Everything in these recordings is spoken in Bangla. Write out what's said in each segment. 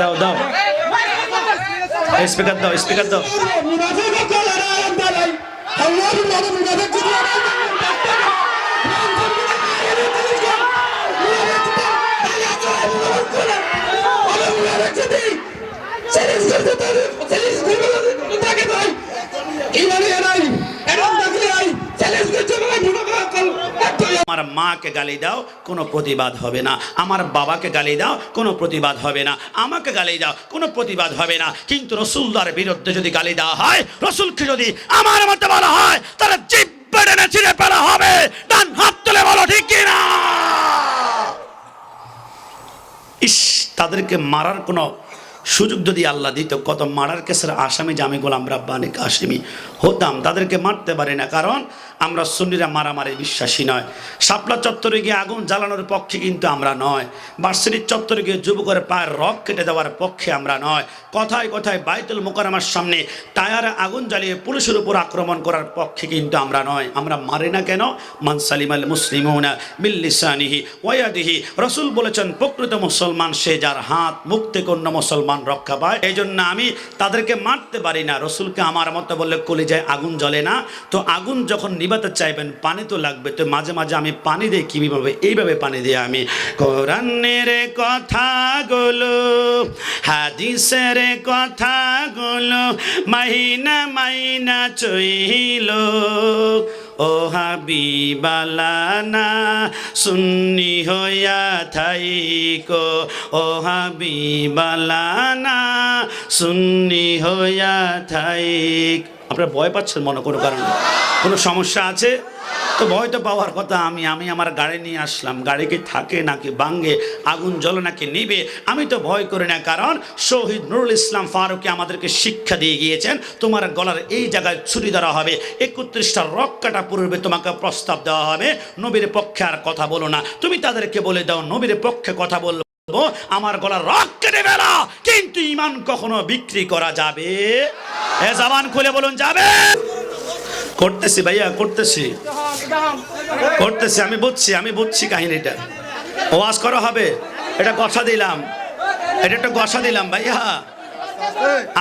দাও দাও স্পিকার দাও স্পিকার দাও আমার মাকে গালি দাও কোনো প্রতিবাদ হবে না, আমার বাবাকে গালি দাও কোনো প্রতিবাদ হবে না, আমাকে গালি দাও কোনো প্রতিবাদ হবে না, কিন্তু রাসূলুল্লাহর বিরুদ্ধে যদি গালি দেওয়া হয়, রাসূলকে যদি আমার মতে বলা হয়, তারা জিহ্বা টেনে ছিঁড়ে ফেলা হবে। ডান হাত তুলে বলো ঠিক কি না? ইস, তাদেরকে মারার কোনো সুযোগ যদি আল্লাহ দিত, কত মারার কেসের আসামি যে আমি গোলাম রাব্বানী কাশেমি হতাম। তাদেরকে মারতে পারি না, কারণ আমরা সুন্নিরা মারামারি বিশ্বাসী নয়। শাপলা চত্বরে গিয়ে আগুন জ্বালানোর পক্ষে কিন্তু আমরা নয়। ভার্সিটির চত্বরে গিয়ে যুবকের পায়ের রক কেটে দেওয়ার পক্ষে আমরা নয়। কথায় কথায় বাইতুল মুকাররমার সামনে টায়ারে আগুন জ্বালিয়ে পুলিশের উপর আক্রমণ করার পক্ষে কিন্তু আমরা নয়। আমরা মারি না কেন? মান সালিমাল মুসলিমুনা মিন লিসানিহি ওয়া ইয়াদিহি। রাসূল বলেছেন, প্রকৃত মুসলমান সে যার হাত মুখ থেকে অন্য মুসলমান রক্ষা পায়। এই জন্য আমি তাদেরকে মারতে পারি না। রাসূলকে আমার মতো বললে কলিজায় আগুন জ্বলে না। তো আগুন যখন নিভাতে চাইবেন, পানি তো লাগবে। তো মাঝে মাঝে আমি পানি দিই কিভাবে? এইভাবে পানি দিই আমি। কোরআনের কথাগুলো, হাদিসের কথাগুলো মাহিনা মাইনা চইল, ও হাবিবালানা সুন্নি হইয়া থাইকো, ও হাবিবালানা সুন্নি হইয়া থাইক। আপনারা ভয় পাচ্ছেন মনে কোনো কারণে? কোনো সমস্যা আছে? তো ভয় তো পাওয়ার কথা। আমি আমার গাড়ি নিয়ে আসলাম, গাড়ি কি থাকে নাকি ভাঙ্গে, আগুন জ্বলে নাকি নিবে, আমি তো ভয় করি না। কারণ শহীদ নুরুল ইসলাম ফারুকী আমাদেরকে শিক্ষা দিয়ে গিয়েছেন, তোমার গলার এই জায়গায় ছুরি ধরা হবে, 31টা রক কাটা পূর্বে তোমাকে প্রস্তাব দেওয়া হবে, নবীর পক্ষে আর কথা বলো না। তুমি তাদেরকে বলে দাও, নবীর পক্ষে কথা বলবো, আমার গলার রক কেটে ফেলা, কিন্তু ঈমান কখনো বিক্রি করা যাবে? এ জবান খুলে বলুন, যাবে? করতেছি ভাইয়া, করতেছি, আমি বুঝছি কাহিনীটা। ওয়াজ করা হবে, এটা গসা দিলাম, এটা একটা গসা দিলাম ভাইয়া।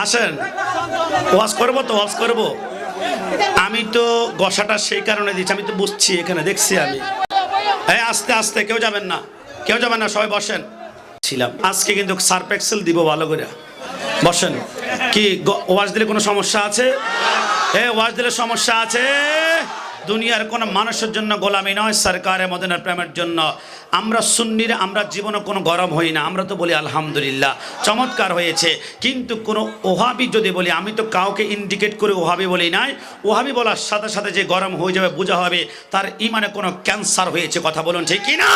আসেন, ওয়াজ করবো তো, ওয়াজ করবো। আমি তো গসাটা সেই কারণে দিচ্ছি, আমি তো বুঝছি, এখানে দেখছি আমি। হ্যাঁ, আস্তে আস্তে, কেউ যাবেন না, কেউ যাবেন না, সবাই বসেন। ছিলাম আজকে কিন্তু সার্ফ এক্সেল দিব ভালো করে, বসেন। কি ওয়াজ দিলে কোনো সমস্যা আছে? ওয়াজ দিলে সমস্যা আছে? দুনিয়ার কোন মানুষের জন্য গোলামি নয়, সরকারে মদিনার প্রেমের জন্য। আমরা সুন্নিরা, আমরা জীবনে কোনো গরম হই না, আমরা তো বলি আলহামদুলিল্লাহ চমৎকার হয়েছে। কিন্তু কোনো ওহাবি যদি বলি, আমি তো কাউকে ইন্ডিকেট করে ওহাবি বলি নাই, ওহাবি বলার সাথে সাথে যে গরম হয়ে যাবে বোঝা হবে তার ইমানে কোনো ক্যান্সার হয়েছে। কথা বলুন ঠিক কি না?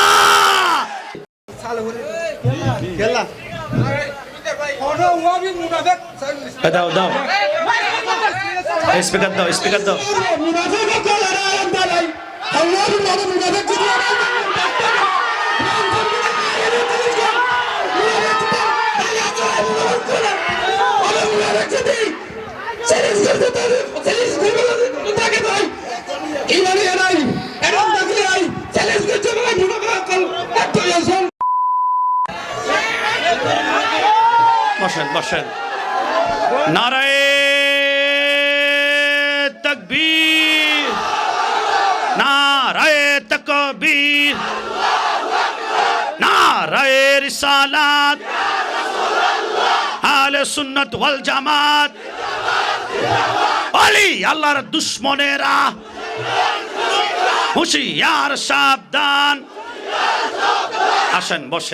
দাও দাও স্পিকার দাও স্পিকার দাও বসেন বসেন। নারায়ে তাকবীর, নারায়ে তাকবীর, নারায়ে রিসালাত, আহলে সুন্নাত ওয়াল জামাত, আলী আল্লাহর দুশমনেরা হুঁশিয়ার সাবধান। আসেন বসেন।